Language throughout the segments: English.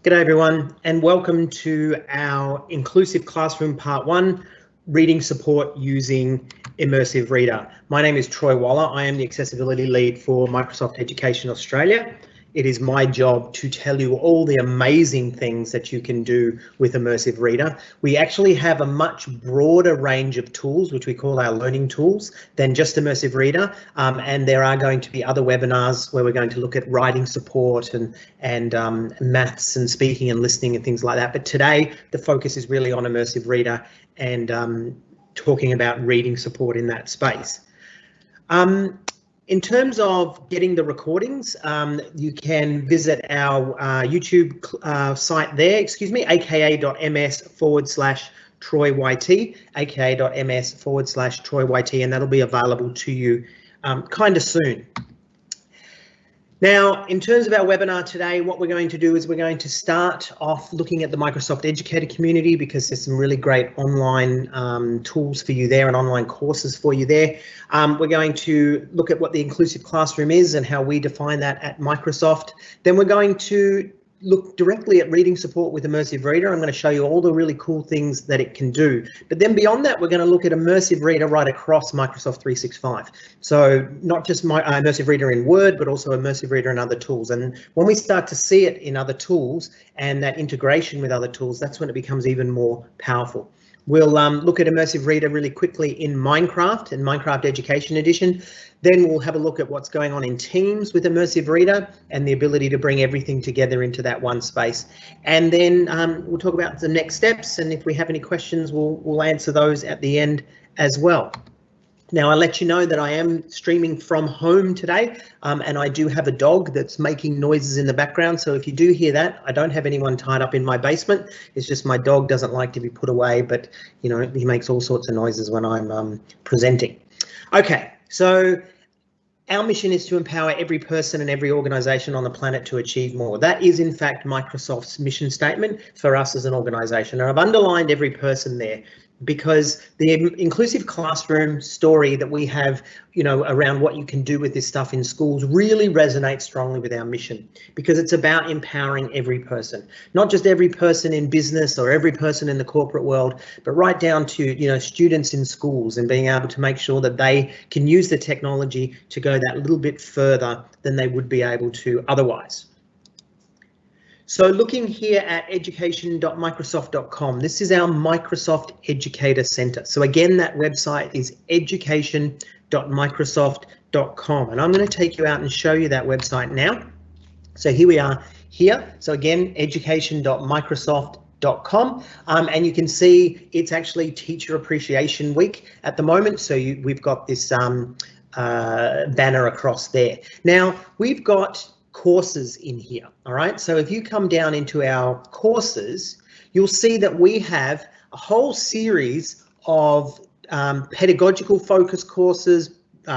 G'day everyone, and welcome to our Inclusive Classroom Part 1, Reading Support Using Immersive Reader. My name is Troy Waller. I am the Accessibility Lead for Microsoft Education Australia. It is my job to tell you all the amazing things that you can do with Immersive Reader. We actually have a much broader range of tools, which we call our learning tools, than just Immersive Reader. And there are going to be other webinars where we're going to look at writing support and maths and speaking and listening and things like that. But today, the focus is really on Immersive Reader and talking about reading support in that space. In terms of getting the recordings, you can visit our YouTube site there, aka.ms/TroyYT, aka.ms/TroyYT, and that'll be available to you kind of soon. Now, in terms of our webinar today, what we're going to do is we're going to start off looking at the Microsoft Educator community, because there's some really great online tools for you there and online courses for you there. We're going to look at what the inclusive classroom is and how we define that at Microsoft. Then we're going to look directly at reading support with Immersive Reader. I'm going to show you all the really cool things that it can do. But then beyond that, we're going to look at Immersive Reader right across Microsoft 365. So not just Immersive Reader in Word, but also Immersive Reader in other tools. And when we start to see it in other tools and that integration with other tools, that's when it becomes even more powerful. We'll look at Immersive Reader really quickly in Minecraft and Minecraft Education Edition. Then we'll have a look at what's going on in Teams with Immersive Reader and the ability to bring everything together into that one space. And then we'll talk about the next steps, and if we have any questions, we'll answer those at the end as well. Now, I'll let you know that I am streaming from home today, and I do have a dog that's making noises in the background. So if you do hear that, I don't have anyone tied up in my basement. It's just my dog doesn't like to be put away, but you know, he makes all sorts of noises when I'm presenting. Okay, so our mission is to empower every person and every organisation on the planet to achieve more. That is, in fact, Microsoft's mission statement for us as an organisation. And I've underlined every person there, because the inclusive classroom story that we have, you know, around what you can do with this stuff in schools really resonates strongly with our mission, because it's about empowering every person, not just every person in business or every person in the corporate world, but right down to, you know, students in schools, and being able to make sure that they can use the technology to go that little bit further than they would be able to otherwise. So looking here at education.microsoft.com, this is our Microsoft Educator Center. So again, that website is education.microsoft.com, and I'm going to take you out and show you that website now. So here we are here. So again, education.microsoft.com, and you can see it's actually Teacher Appreciation Week at the moment. So we've got this banner across there. Now we've got courses in here. All right, so if you come down into our courses, you'll see that we have a whole series of pedagogical focus courses,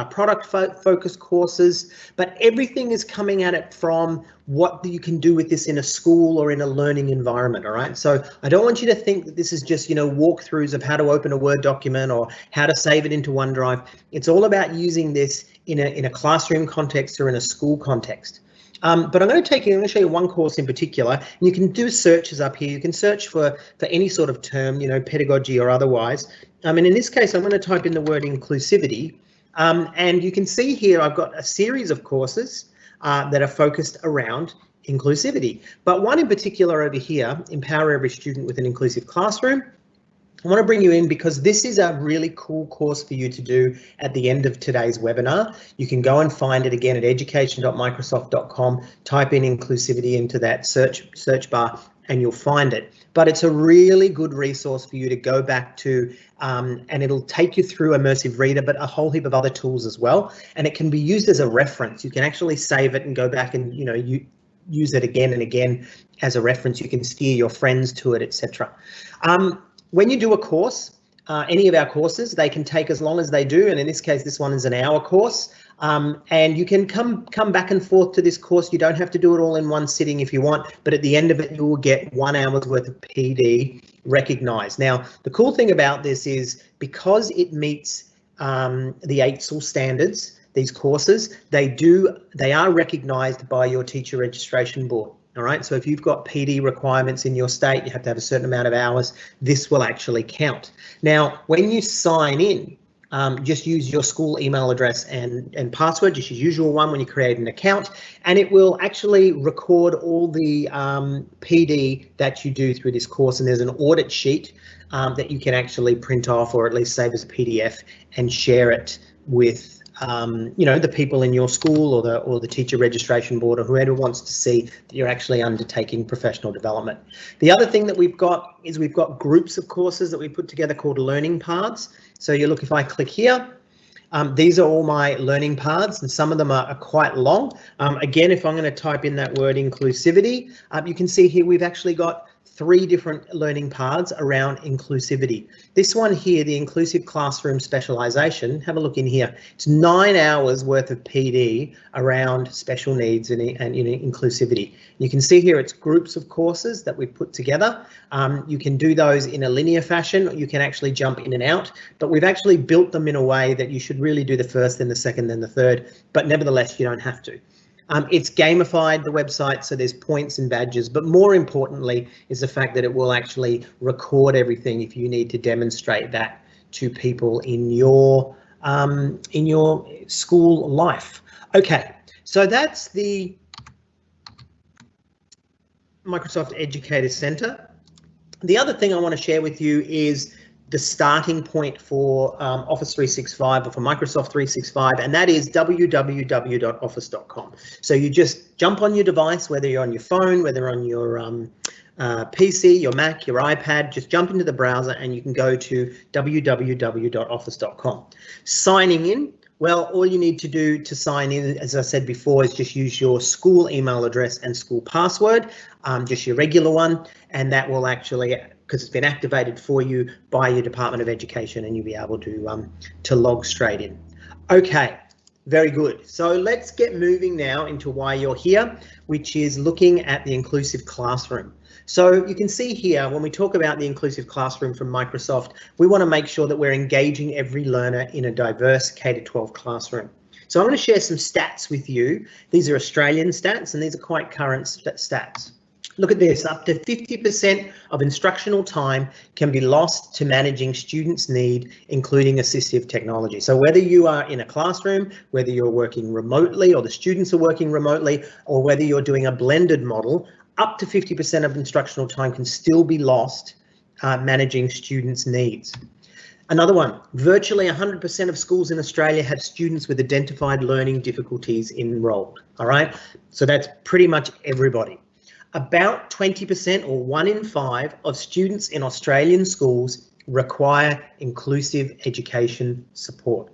product focus courses, but everything is coming at it from what you can do with this in a school or in a learning environment. All right, so I don't want you to think that this is just, you know, walkthroughs of how to open a Word document or how to save it into OneDrive. It's all about using this in a classroom context or in a school context. But I'm going to show you one course in particular, and you can do searches up here. You can search for any sort of term, you know, pedagogy or otherwise. And in this case, I'm going to type in the word inclusivity, and you can see here I've got a series of courses that are focused around inclusivity. But one in particular over here, Empower Every Student with an Inclusive Classroom. I want to bring you in because this is a really cool course for you to do at the end of today's webinar. You can go and find it again at education.microsoft.com, type in inclusivity into that search bar, and you'll find it. But it's a really good resource for you to go back to, and it'll take you through Immersive Reader, but a whole heap of other tools as well. And it can be used as a reference. You can actually save it and go back and, you know, use it again and again as a reference. You can steer your friends to it, etc. When you do a course, any of our courses, they can take as long as they do, and in this case, this one is an hour course, and you can come back and forth to this course. You don't have to do it all in one sitting if you want, but at the end of it, you will get 1 hour's worth of PD recognised. Now, the cool thing about this is because it meets the AITSL standards, these courses, they are recognised by your teacher registration board. All right, so if you've got PD requirements in your state, you have to have a certain amount of hours, this will actually count. Now, when you sign in, just use your school email address and password, just your usual one when you create an account, and it will actually record all the PD that you do through this course. And there's an audit sheet that you can actually print off or at least save as a PDF and share it with the people in your school or the teacher registration board or whoever wants to see that you're actually undertaking professional development. The other thing that we've got is we've got groups of courses that we put together called learning paths. So you look, if I click here, these are all my learning paths, and some of them are quite long. Again, if I'm going to type in that word inclusivity, you can see here we've actually got 3 different learning paths around inclusivity. This one here, the inclusive classroom specialisation, have a look in here. It's 9 hours worth of PD around special needs and inclusivity. You can see here it's groups of courses that we've put together. You can do those in a linear fashion, or you can actually jump in and out, but we've actually built them in a way that you should really do the first, then the second, then the third, but nevertheless, you don't have to. It's gamified, the website, so there's points and badges, but more importantly is the fact that it will actually record everything if you need to demonstrate that to people in your school life. Okay, so that's the Microsoft Educator Center. The other thing I want to share with you is the starting point for Office 365 or for Microsoft 365, and that is www.office.com. So you just jump on your device, whether you're on your phone, whether on your PC, your Mac, your iPad, just jump into the browser and you can go to www.office.com. Signing in, well, all you need to do to sign in, as I said before, is just use your school email address and school password, just your regular one, and that will actually, because it's been activated for you by your Department of Education, and you'll be able to log straight in. Okay, very good. So let's get moving now into why you're here, which is looking at the inclusive classroom. So you can see here, when we talk about the inclusive classroom from Microsoft, we want to make sure that we're engaging every learner in a diverse K-12 classroom. So I'm going to share some stats with you. These are Australian stats, and these are quite current stats. Look at this, up to 50% of instructional time can be lost to managing students' need, including assistive technology. So whether you are in a classroom, whether you're working remotely or the students are working remotely, or whether you're doing a blended model, up to 50% of instructional time can still be lost managing students' needs. Another one, virtually 100% of schools in Australia have students with identified learning difficulties enrolled, all right? So that's pretty much everybody. About 20%, or 1 in 5, of students in Australian schools require inclusive education support.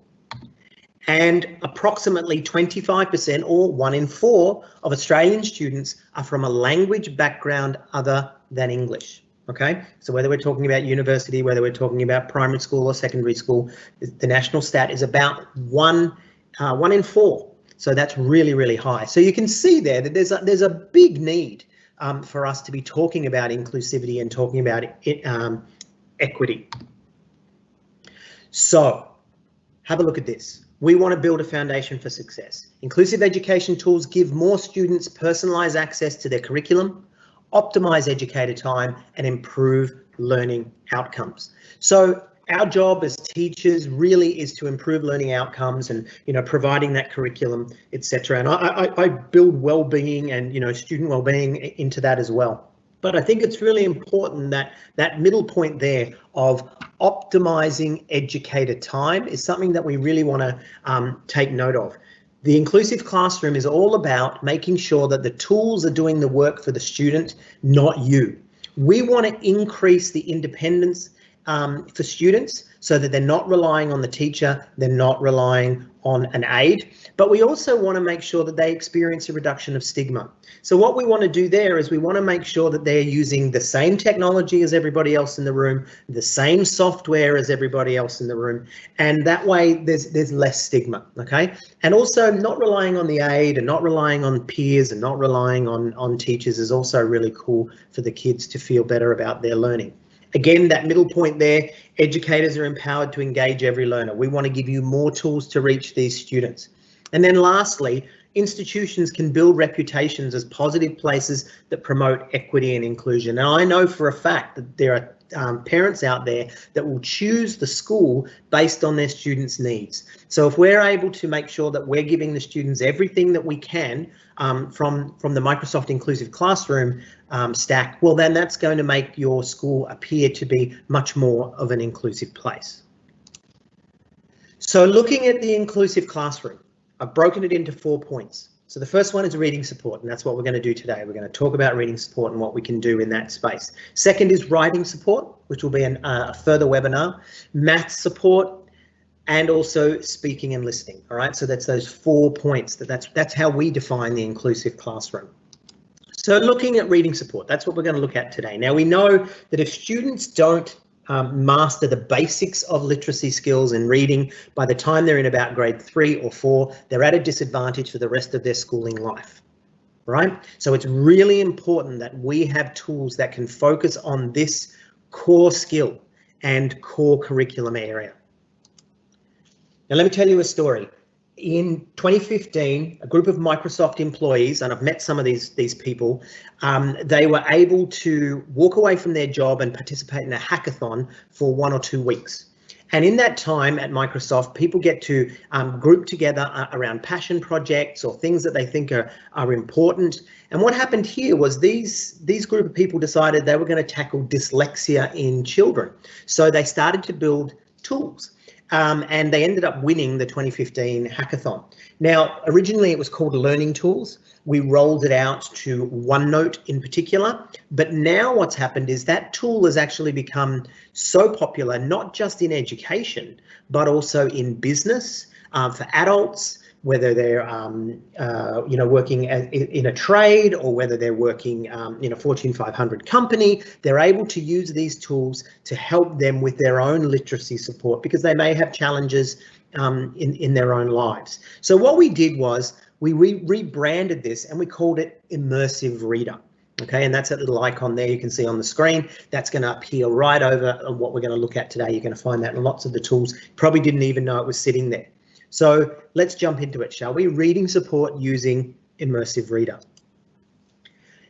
And approximately 25%, or 1 in 4, of Australian students are from a language background other than English. Okay, so whether we're talking about university, whether we're talking about primary school or secondary school, the national stat is about 1 in 4. So that's really, really high. So you can see there that there's a big need for us to be talking about inclusivity and talking about equity. So have a look at this. We want to build a foundation for success. Inclusive education tools give more students personalised access to their curriculum, optimise educator time, and improve learning outcomes. So our job as teachers really is to improve learning outcomes and, providing that curriculum, etc. And I build well-being and, student well-being into that as well. But I think it's really important that that middle point there of optimizing educator time is something that we really want to take note of. The inclusive classroom is all about making sure that the tools are doing the work for the student, not you. We want to increase the independence for students so that they're not relying on the teacher, they're not relying on an aide, but we also want to make sure that they experience a reduction of stigma. So what we want to do there is we want to make sure that they're using the same technology as everybody else in the room, the same software as everybody else in the room, and that way there's less stigma, okay? And also not relying on the aide and not relying on peers and not relying on teachers is also really cool for the kids to feel better about their learning. Again, that middle point there, educators are empowered to engage every learner. We want to give you more tools to reach these students. And then lastly, institutions can build reputations as positive places that promote equity and inclusion. Now, I know for a fact that there are parents out there that will choose the school based on their students' needs. So if we're able to make sure that we're giving the students everything that we can from the Microsoft Inclusive Classroom stack, well, then that's going to make your school appear to be much more of an inclusive place. So looking at the inclusive classroom, I've broken it into 4 points. So the first one is reading support, and that's what we're going to do today. We're going to talk about reading support and what we can do in that space. Second is writing support, which will be a further webinar, math support, and also speaking and listening. All right, so that's those 4 points. That's how we define the inclusive classroom. So looking at reading support, that's what we're going to look at today. Now we know that if students don't master the basics of literacy skills and reading, by the time they're in about grade 3 or 4, they're at a disadvantage for the rest of their schooling life, right? So it's really important that we have tools that can focus on this core skill and core curriculum area. Now let me tell you a story. In 2015, a group of Microsoft employees, and I've met some of these people, they were able to walk away from their job and participate in a hackathon for 1 or 2 weeks. And in that time at Microsoft, people get to group together around passion projects or things that they think are important. And what happened here was these group of people decided they were going to tackle dyslexia in children. So they started to build tools. And they ended up winning the 2015 hackathon. Now, originally it was called Learning Tools. We rolled it out to OneNote in particular, but now what's happened is that tool has actually become so popular, not just in education, but also in business, for adults, whether they're working in a trade or whether they're working in a Fortune 500 company. They're able to use these tools to help them with their own literacy support because they may have challenges in their own lives. So what we did was we rebranded this and we called it Immersive Reader. Okay, and that's that little icon there you can see on the screen. That's going to appear right over what we're going to look at today. You're going to find that in lots of the tools. Probably didn't even know it was sitting there. So let's jump into it, shall we? Reading support using Immersive Reader.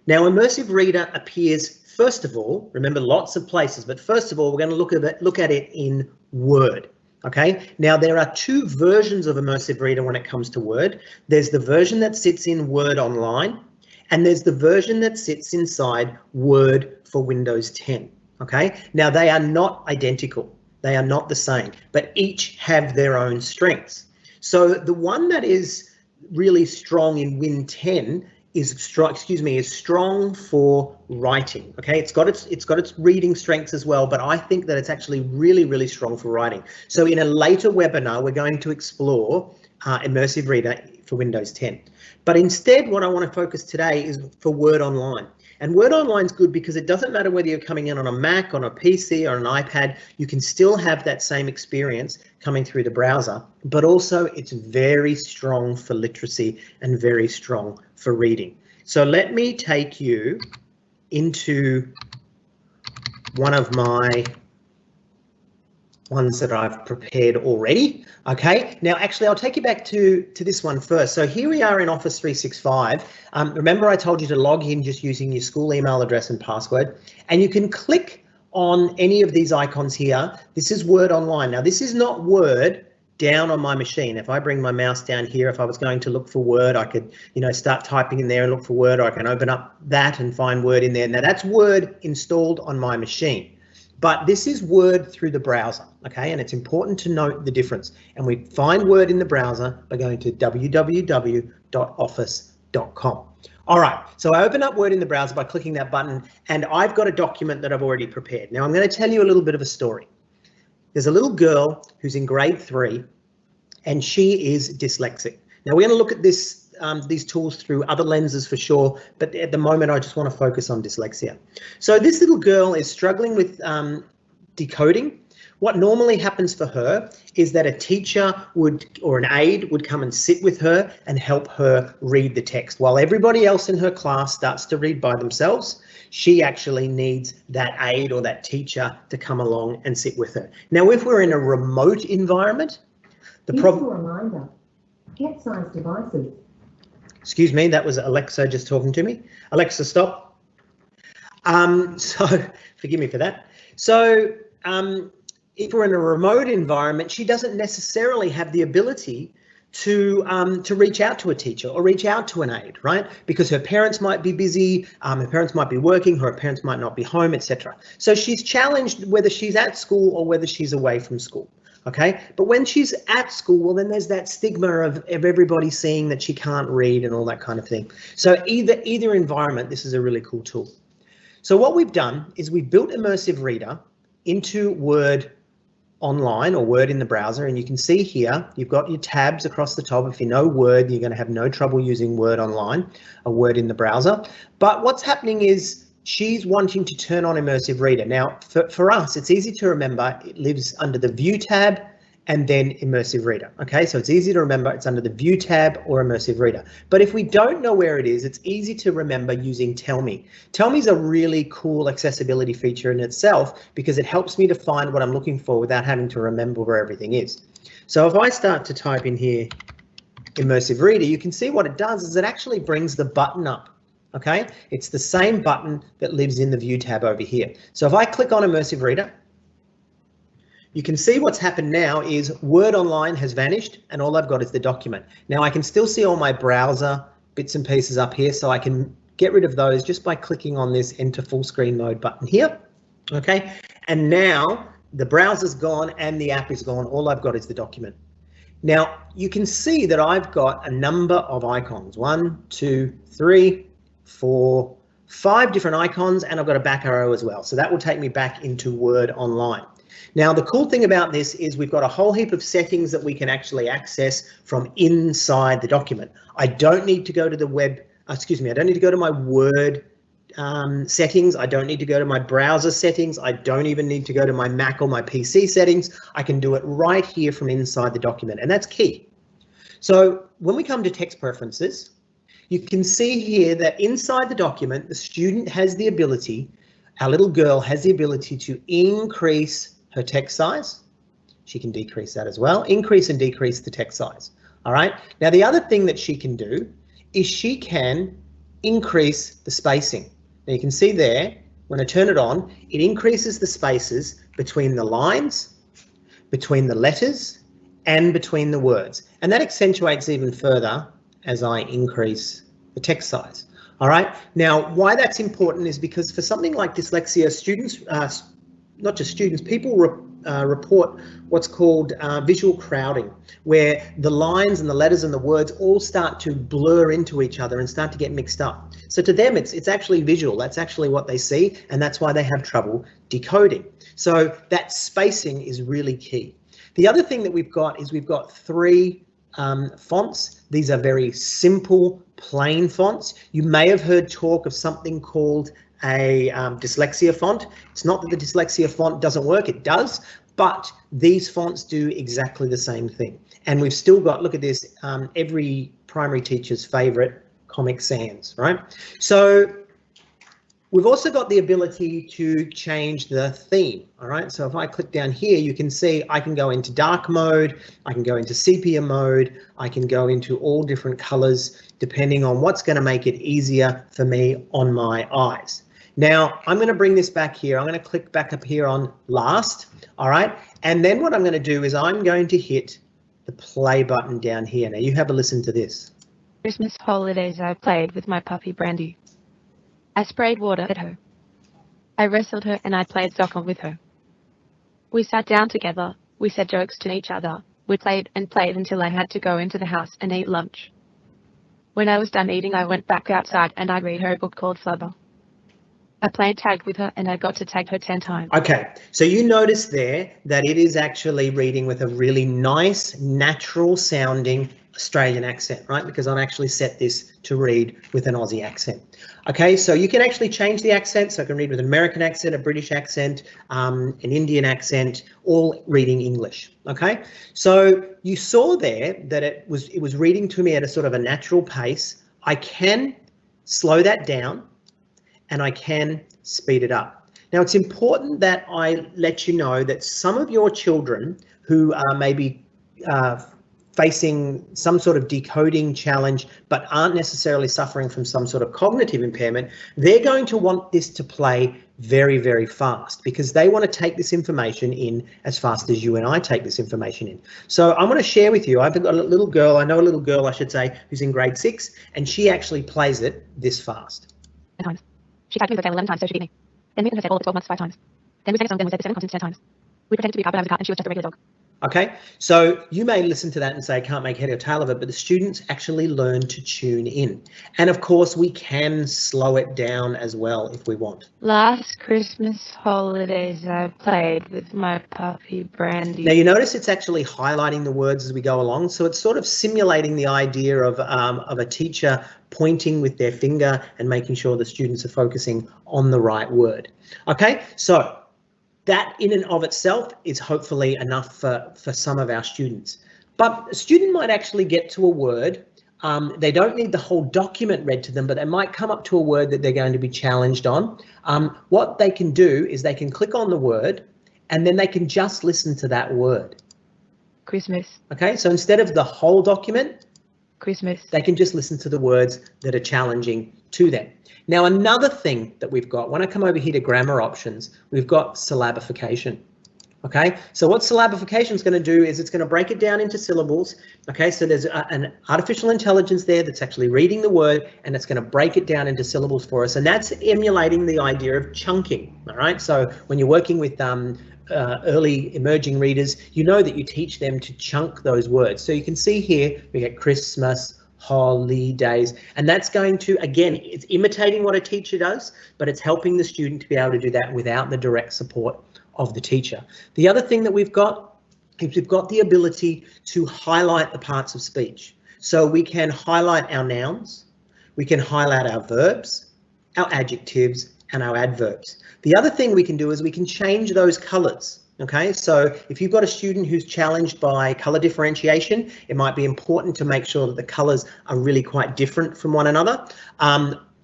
Now, Immersive Reader appears, first of all, remember lots of places, but first of all, we're going to look at it in Word. Okay, now there are 2 versions of Immersive Reader when it comes to Word. There's the version that sits in Word Online, and there's the version that sits inside Word for Windows 10. Okay, now they are not identical. They are not the same, but each have their own strengths. So the one that is really strong in Win 10 is strong for writing. Okay, it's got its reading strengths as well, but I think that it's actually really strong for writing. So in a later webinar, we're going to explore Immersive Reader for Windows 10. But instead, what I want to focus today is for Word Online. And Word Online is good because it doesn't matter whether you're coming in on a Mac, on a PC, or an iPad, you can still have that same experience coming through the browser, but also it's very strong for literacy and very strong for reading. So let me take you into one of my ones that I've prepared already. Okay, now actually I'll take you back to this one first. So here we are in Office 365. Remember I told you to log in just using your school email address and password, and you can click on any of these icons here. This is Word Online. Now this is not Word down on my machine. If I bring my mouse down here, if I was going to look for Word, I could, start typing in there and look for Word, or I can open up that and find Word in there. Now that's Word installed on my machine. But this is Word through the browser, okay? And it's important to note the difference. And we find Word in the browser by going to www.office.com. All right, so I open up Word in the browser by clicking that button, and I've got a document that I've already prepared. Now I'm going to tell you a little bit of a story. There's a little girl who's in grade 3, and she is dyslexic. Now we're going to look at these tools through other lenses for sure, but at the moment I just want to focus on dyslexia. So this little girl is struggling with decoding. What normally happens for her is that a teacher or an aide would come and sit with her and help her read the text. While everybody else in her class starts to read by themselves, she actually needs that aide or that teacher to come along and sit with her. Now, if we're in a remote environment, the problem... Reminder, get size devices. Excuse me, that was Alexa just talking to me. Alexa, stop. So forgive me for that. So if we're in a remote environment, she doesn't necessarily have the ability to reach out to a teacher or reach out to an aide, right? Because her parents might be busy, her parents might be working, her parents might not be home, etc. So she's challenged whether she's at school or whether she's away from school. Okay, but when she's at school, well, then there's that stigma of everybody seeing that she can't read and all that kind of thing. So either environment, this is a really cool tool. So what we've done is we've built Immersive Reader into Word Online or Word in the browser, and you can see here you've got your tabs across the top. If you know Word, you're going to have no trouble using Word Online or Word in the browser. But what's happening is she's wanting to turn on Immersive Reader. Now, for us, it's easy to remember. It lives under the View tab and then Immersive Reader. Okay, so it's easy to remember. It's under the View tab or Immersive Reader. But if we don't know where it is, it's easy to remember using Tell Me. Tell Me is a really cool accessibility feature in itself because it helps me to find what I'm looking for without having to remember where everything is. So if I start to type in here Immersive Reader, you can see what it does is it actually brings the button up. Okay, it's the same button that lives in the View tab over here. So if I click on Immersive Reader, you can see what's happened now is Word Online has vanished and all I've got is the document. Now I can still see all my browser bits and pieces up here, so I can get rid of those just by clicking on this Enter Full Screen Mode button here. Okay, and now the browser's gone and the app is gone. All I've got is the document. Now you can see that I've got a number of icons, 1, 2, 3, 4, 5 different icons, and I've got a back arrow as well. So that will take me back into Word Online. Now, the cool thing about this is we've got a whole heap of settings that we can actually access from inside the document. I don't need to go to the I don't need to go to my Word settings. I don't need to go to my browser settings. I don't even need to go to my Mac or my PC settings. I can do it right here from inside the document, and that's key. So when we come to text preferences, you can see here that inside the document, the student has the ability, our little girl has the ability to increase her text size. She can decrease that as well, increase and decrease the text size. All right. Now, the other thing that she can do is she can increase the spacing. Now you can see there, when I turn it on, it increases the spaces between the lines, between the letters, and between the words. And that accentuates even further as I increase the text size. All right. Now, why that's important is because for something like dyslexia, students, not just students, people report what's called visual crowding, where the lines and the letters and the words all start to blur into each other and start to get mixed up. So to them, it's actually visual. That's actually what they see, and that's why they have trouble decoding. So that spacing is really key. The other thing that we've got is we've got 3 fonts. These are very simple, plain fonts. You may have heard talk of something called a dyslexia font. It's not that the dyslexia font doesn't work, it does, but these fonts do exactly the same thing. And we've still got, look at this, every primary teacher's favorite, Comic Sans, right? So we've also got the ability to change the theme, all right? So if I click down here, you can see I can go into dark mode, I can go into sepia mode, I can go into all different colors, depending on what's going to make it easier for me on my eyes. Now, I'm going to bring this back here. I'm going to click back up here on last, all right? And then what I'm going to do is I'm going to hit the play button down here. Now, you have a listen to this. Christmas holidays I played with my puppy Brandy. I sprayed water at her. I wrestled her and I played soccer with her. We sat down together, we said jokes to each other, we played and played until I had to go into the house and eat lunch. When I was done eating, I went back outside and I read her a book called Flubber. I played tag with her and I got to tag her 10 times. Okay, so you notice there that it is actually reading with a really nice, natural sounding Australian accent, right? Because I've actually set this to read with an Aussie accent. Okay, so you can actually change the accent. So I can read with an American accent, a British accent, an Indian accent, all reading English. Okay, so you saw there that it was reading to me at a sort of a natural pace. I can slow that down and I can speed it up. Now, it's important that I let you know that some of your children who are maybe facing some sort of decoding challenge, but aren't necessarily suffering from some sort of cognitive impairment, they're going to want this to play very, very fast because they want to take this information in as fast as you and I take this information in. So I'm going to share with you, I've got a little girl, I know a little girl, I should say, who's in grade 6, and she actually plays it this fast. Times. She typed me the same 11 times, so she beat me. Then we said all of 12 months 5 times. Then we sang a song, then we said the 7 consonants 10 times. We pretended to be a car, but I was a cat and she was just a regular dog. Okay, so you may listen to that and say, I can't make head or tail of it, but the students actually learn to tune in. And of course, we can slow it down as well if we want. Last Christmas holidays, I played with my puppy Brandy. Now you notice it's actually highlighting the words as we go along. So it's sort of simulating the idea of a teacher pointing with their finger and making sure the students are focusing on the right word. Okay, so that in and of itself is hopefully enough for some of our students. But a student might actually get to a word. They don't need the whole document read to them, but they might come up to a word that they're going to be challenged on. What they can do is they can click on the word and then they can just listen to that word. Christmas. Okay, so instead of the whole document, Christmas. they can just listen to the words that are challenging to them. Now, another thing that we've got, when I come over here to grammar options, we've got syllabification. Okay, so what syllabification is going to do is it's going to break it down into syllables. Okay, so there's an artificial intelligence there that's actually reading the word and it's going to break it down into syllables for us. And that's emulating the idea of chunking. All right, so when you're working with early emerging readers, you know that you teach them to chunk those words. So you can see here we get Christmas, holidays, and that's going to, again, it's imitating what a teacher does, but it's helping the student to be able to do that without the direct support of the teacher. The other thing that we've got is we've got the ability to highlight the parts of speech. So we can highlight our nouns, we can highlight our verbs, our adjectives, and our adverbs. The other thing we can do is we can change those colors. Okay, so if you've got a student who's challenged by color differentiation, it might be important to make sure that the colors are really quite different from one another.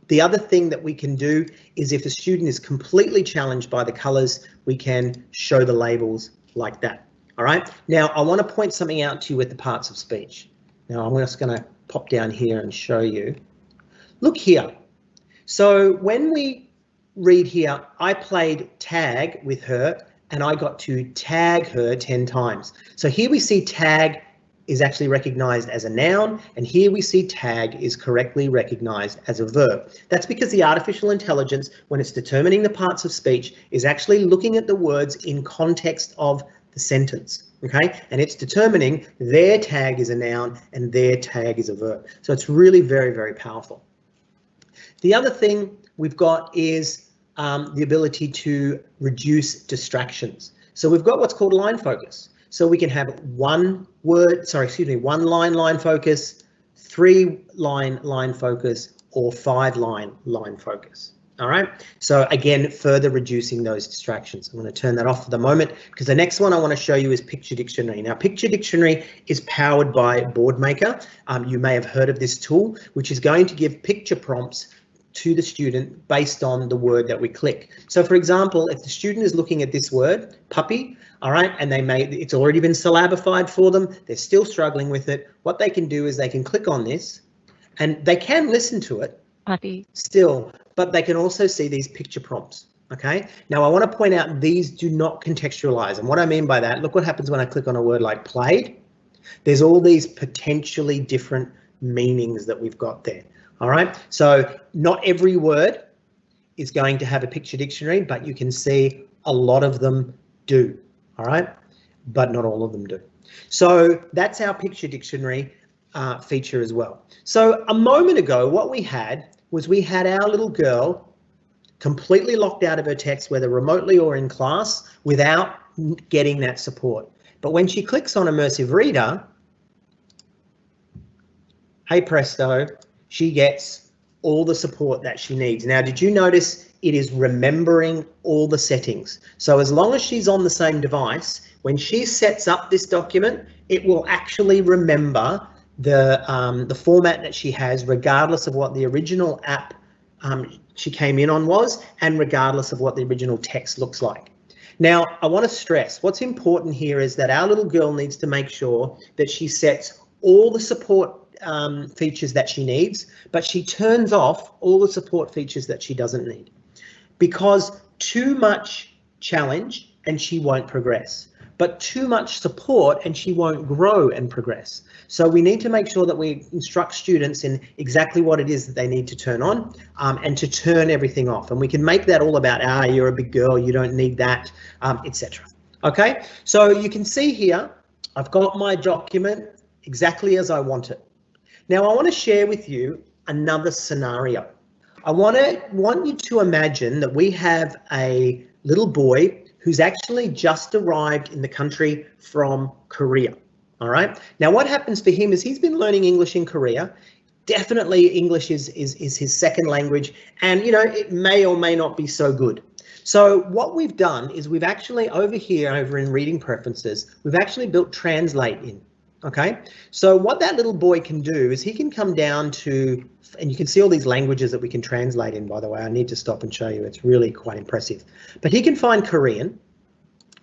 The other thing that we can do is if a student is completely challenged by the colors, we can show the labels like that. All right, now I want to point something out to you with the parts of speech. Now I'm just going to pop down here and show you. Look here. So when we read here, I played tag with her and I got to tag her 10 times. So here we see tag is actually recognized as a noun, and here we see tag is correctly recognized as a verb. That's because the artificial intelligence, when it's determining the parts of speech, is actually looking at the words in context of the sentence, okay? And it's determining their tag is a noun and their tag is a verb. So it's really very, very powerful. The other thing we've got is the ability to reduce distractions. So we've got what's called line focus. So we can have one line focus, 3 line focus, or 5 line focus. All right. So again, further reducing those distractions. I'm going to turn that off for the moment because the next one I want to show you is Picture Dictionary. Now, Picture Dictionary is powered by Boardmaker. You may have heard of this tool, which is going to give picture prompts to the student based on the word that we click. So for example, if the student is looking at this word, puppy, all right, and it's already been syllabified for them, they're still struggling with it, what they can do is they can click on this and they can listen to it Puppy. still, but they can also see these picture prompts. Okay, now I want to point out these do not contextualize, and what I mean by that, look what happens when I click on a word like played. There's all these potentially different meanings that we've got there. All right, so not every word is going to have a picture dictionary, but you can see a lot of them do. All right, but not all of them do. So that's our picture dictionary feature as well. So a moment ago, what we had was we had our little girl completely locked out of her text, whether remotely or in class, without getting that support. But when she clicks on Immersive Reader, hey presto, she gets all the support that she needs. Now, did you notice it is remembering all the settings? So as long as she's on the same device, when she sets up this document, it will actually remember the format that she has, regardless of what the original app she came in on was, and regardless of what the original text looks like. Now, I want to stress what's important here is that our little girl needs to make sure that she sets all the support features that she needs, but she turns off all the support features that she doesn't need, because too much challenge and she won't progress, but too much support and she won't grow and progress. So we need to make sure that we instruct students in exactly what it is that they need to turn on and to turn everything off. And we can make that all about, you're a big girl, you don't need that, etc. Okay, so you can see here, I've got my document exactly as I want it. Now I want to share with you another scenario. I want you to imagine that we have a little boy who's actually just arrived in the country from Korea. All right. Now, what happens for him is he's been learning English in Korea. Definitely English is his second language, and it may or may not be so good. So what we've done is we've actually over in reading preferences, we've actually built translate in. Okay, so what that little boy can do is he can come down to, and you can see all these languages that we can translate in, by the way. I need to stop and show you. It's really quite impressive. But he can find Korean,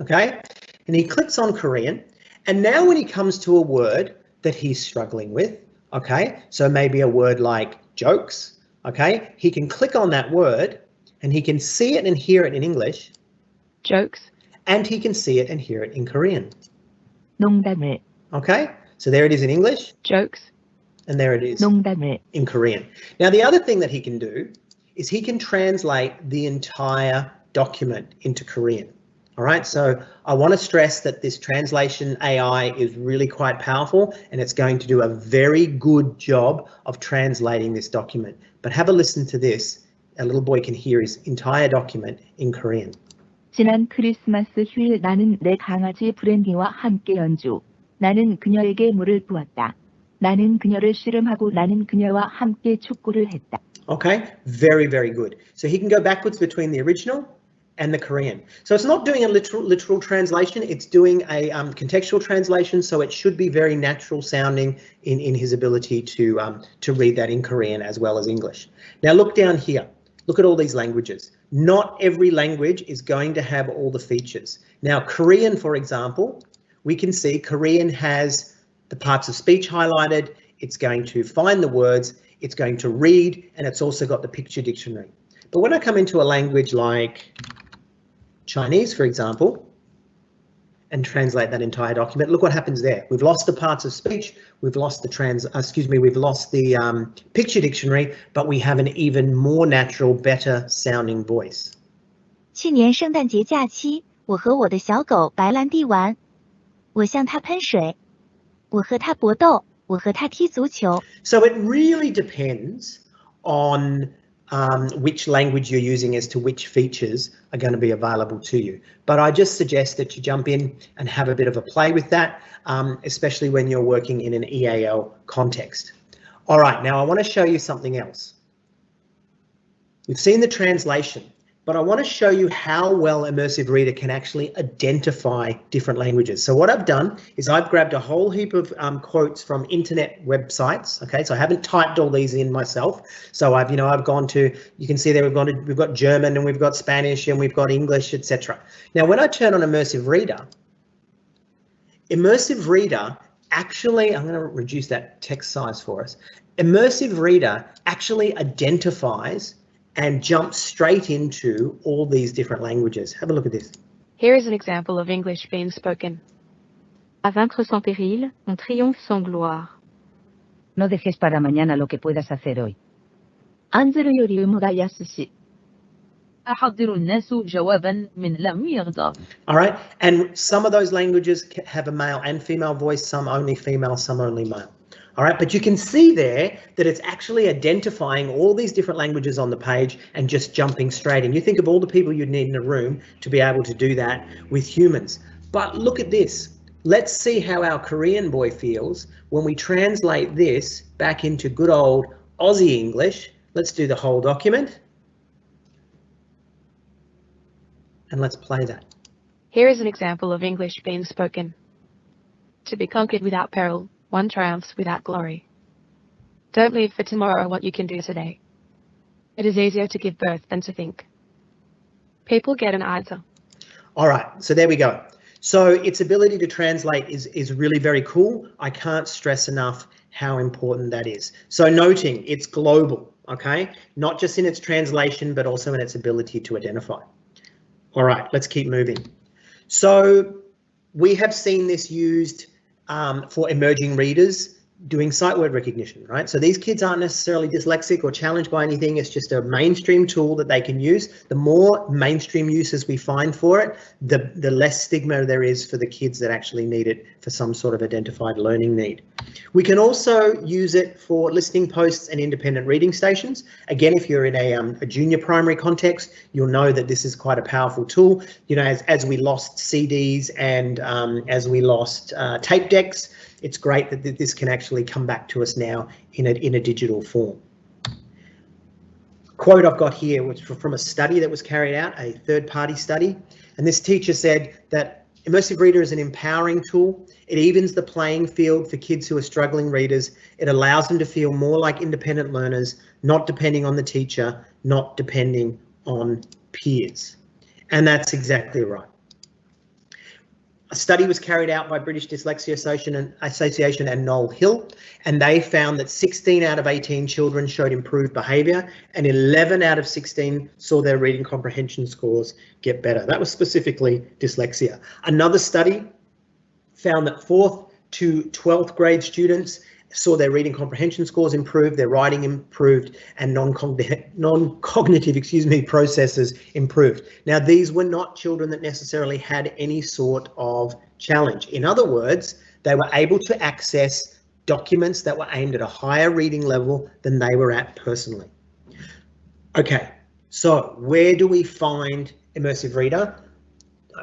okay, and he clicks on Korean. And now when he comes to a word that he's struggling with, okay, so maybe a word like jokes, okay, he can click on that word and he can see it and hear it in English. Jokes. And he can see it and hear it in Korean. 농담을. Okay, so there it is in English. Jokes. And there it is 농담을. in Korean. Now, the other thing that he can do is he can translate the entire document into Korean. All right, so I want to stress that this translation AI is really quite powerful, and it's going to do a very good job of translating this document. But have a listen to this. A little boy can hear his entire document in Korean. 지난 크리스마스 휴일 나는 내 강아지 브랜디와 함께 연주. 나는 그녀에게 물을 부었다. 나는 그녀를 씨름하고 나는 그녀와 함께 축구를 했다. Okay, very, very good. So he can go backwards between the original and the Korean. So it's not doing a literal translation, it's doing a contextual translation, so it should be very natural sounding in his ability to read that in Korean as well as English. Now look down here, look at all these languages. Not every language is going to have all the features. Now Korean, for example, we can see Korean has the parts of speech highlighted, it's going to find the words, it's going to read, and it's also got the picture dictionary. But when I come into a language like Chinese, for example, and translate that entire document, look what happens there. We've lost the parts of speech, we've lost the we've lost the picture dictionary, but we have an even more natural, better sounding voice. 去年圣诞节假期，我和我的小狗白兰地玩，我向它喷水，我和它搏斗，我和它踢足球。 So it really depends on which language you're using as to which features are going to be available to you. But I just suggest that you jump in and have a bit of a play with that, especially when you're working in an EAL context. All right, now I want to show you something else. We've seen the translation, but I want to show you how well Immersive Reader can actually identify different languages. So what I've done is I've grabbed a whole heap of quotes from internet websites. Okay, so I haven't typed all these in myself. So I've gone to, you can see there we've got German and we've got Spanish and we've got English, etc. Now, when I turn on Immersive Reader actually, I'm going to reduce that text size for us. Immersive Reader actually identifies and jump straight into all these different languages. Have a look at this. Here is an example of English being spoken. À vaincre sans péril, on triomphe sans gloire. No dejes para mañana lo que puedas hacer hoy. 안즈를 요리 의무가 야스시. أحضر الناس جوابا من لم يغضب. All right, and some of those languages have a male and female voice, some only female, some only male. All right, but you can see there that it's actually identifying all these different languages on the page and just jumping straight in. You think of all the people you'd need in a room to be able to do that with humans. But look at this. Let's see how our Korean boy feels when we translate this back into good old Aussie English. Let's do the whole document. And let's play that. Here is an example of English being spoken. To be conquered without peril, one triumphs without glory. Don't leave for tomorrow what you can do today. It is easier to give birth than to think. People get an answer. All right, so there we go. So its ability to translate is really very cool. I can't stress enough how important that is. So noting it's global, okay? Not just in its translation, but also in its ability to identify. All right, let's keep moving. So we have seen this used for emerging readers doing sight word recognition, right? So these kids aren't necessarily dyslexic or challenged by anything. It's just a mainstream tool that they can use. The more mainstream uses we find for it, the less stigma there is for the kids that actually need it for some sort of identified learning need. We can also use it for listening posts and independent reading stations. Again, if you're in a junior primary context, you'll know that this is quite a powerful tool. You know, as we lost CDs and as we lost tape decks, it's great that this can actually come back to us now in a digital form. Quote I've got here was from a study that was carried out, a third-party study, and this teacher said that Immersive Reader is an empowering tool. It evens the playing field for kids who are struggling readers. It allows them to feel more like independent learners, not depending on the teacher, not depending on peers. And that's exactly right. A study was carried out by British Dyslexia Association and Noel Hill, and they found that 16 out of 18 children showed improved behaviour and 11 out of 16 saw their reading comprehension scores get better. That was specifically dyslexia. Another study found that 4th to 12th grade students saw their reading comprehension scores improve, their writing improved, and non-cognitive processes improved. Now, these were not children that necessarily had any sort of challenge. In other words, they were able to access documents that were aimed at a higher reading level than they were at personally. Okay, so where do we find Immersive Reader?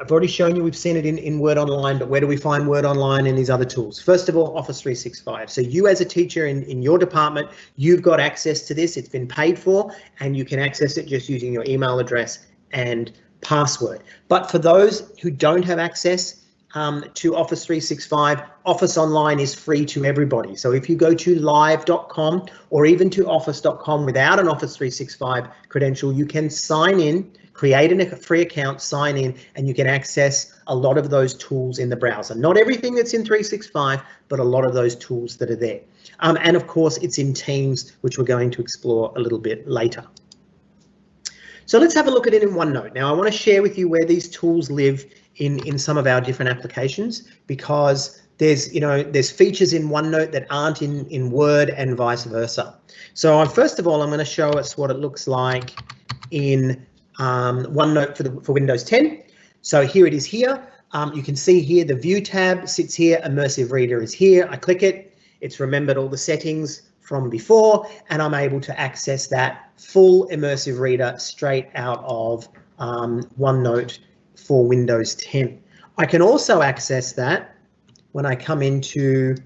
I've already shown you we've seen it in Word Online, but where do we find Word Online and these other tools? First of all, Office 365. So you as a teacher in your department, you've got access to this. It's been paid for and you can access it just using your email address and password. But for those who don't have access to Office 365, Office Online is free to everybody. So if you go to live.com or even to office.com without an Office 365 credential, you can sign in, create a free account, sign in, and you can access a lot of those tools in the browser. Not everything that's in 365, but a lot of those tools that are there. And of course, it's in Teams, which we're going to explore a little bit later. So let's have a look at it in OneNote. Now, I want to share with you where these tools live in some of our different applications, because there's features in OneNote that aren't in Word and vice versa. So first of all, I'm going to show us what it looks like in OneNote for Windows 10. So here it is here. You can see here the View tab sits here. Immersive Reader is here. I click it. It's remembered all the settings from before, and I'm able to access that full Immersive Reader straight out of OneNote for Windows 10. I can also access that when I come into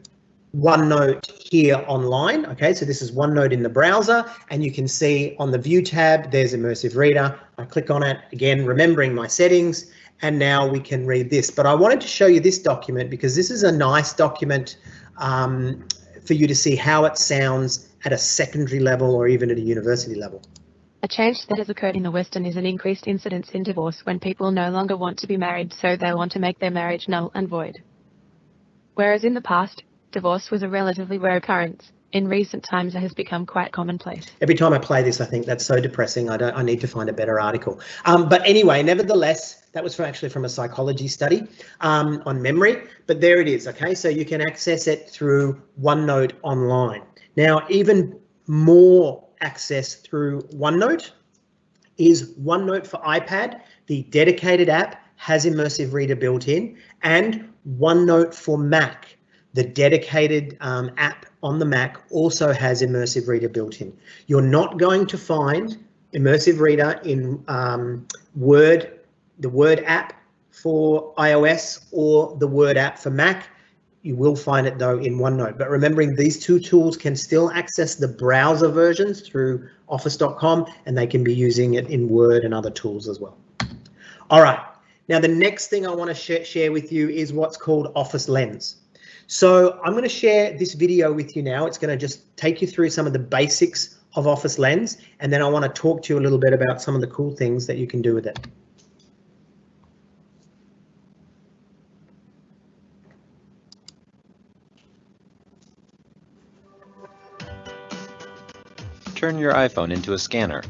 OneNote here online. Okay, so this is OneNote in the browser, and you can see on the View tab, there's Immersive Reader. I click on it, again, remembering my settings, and now we can read this. But I wanted to show you this document because this is a nice document for you to see how it sounds at a secondary level or even at a university level. A change that has occurred in the Western is an increased incidence in divorce when people no longer want to be married, so they want to make their marriage null and void. Whereas in the past, divorce was a relatively rare occurrence, in recent times it has become quite commonplace. Every time I play this, I think that's so depressing. I need to find a better article. But anyway, nevertheless, that was actually from a psychology study on memory. But there it is. Okay, so you can access it through OneNote online. Now, even more access through OneNote is OneNote for iPad. The dedicated app has Immersive Reader built in, and OneNote for Mac. The dedicated app on the Mac also has Immersive Reader built in. You're not going to find Immersive Reader in Word, the Word app for iOS or the Word app for Mac. You will find it though in OneNote. But remembering these two tools can still access the browser versions through office.com, and they can be using it in Word and other tools as well. All right, now the next thing I want to share with you is what's called Office Lens. So I'm going to share this video with you now. It's going to just take you through some of the basics of Office Lens, and then I want to talk to you a little bit about some of the cool things that you can do with it. turn your iPhone into a scanner.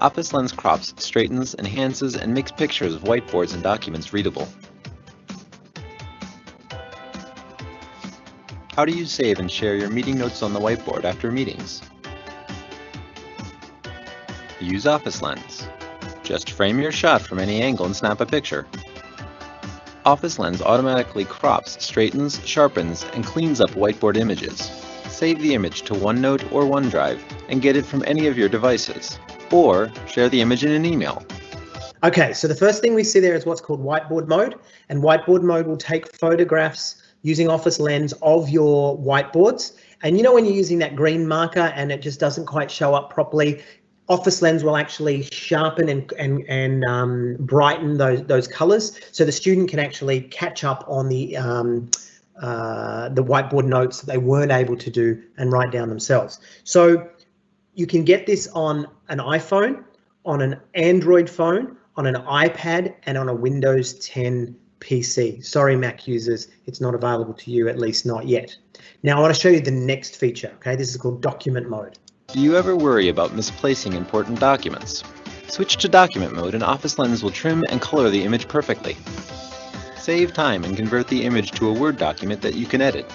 Office Lens crops, straightens, enhances, and makes pictures of whiteboards and documents readable. How do you save and share your meeting notes on the whiteboard after meetings? Use Office Lens. Just frame your shot from any angle and snap a picture. Office Lens automatically crops, straightens, sharpens, and cleans up whiteboard images. Save the image to OneNote or OneDrive and get it from any of your devices. Or share the image in an email. Okay, so the first thing we see there is what's called whiteboard mode, and whiteboard mode will take photographs using Office Lens of your whiteboards. And you know when you're using that green marker and it just doesn't quite show up properly, Office Lens will actually sharpen and brighten those colors, so the student can actually catch up on the whiteboard notes that they weren't able to do and write down themselves. So you can get this on an iPhone, on an Android phone, on an iPad, and on a Windows 10 PC. Sorry, Mac users, it's not available to you, at least not yet. Now I want to show you the next feature. Okay, this is called document mode. Do you ever worry about misplacing important documents? Switch to document mode and Office Lens will trim and color the image perfectly. Save time and convert the image to a Word document that you can edit.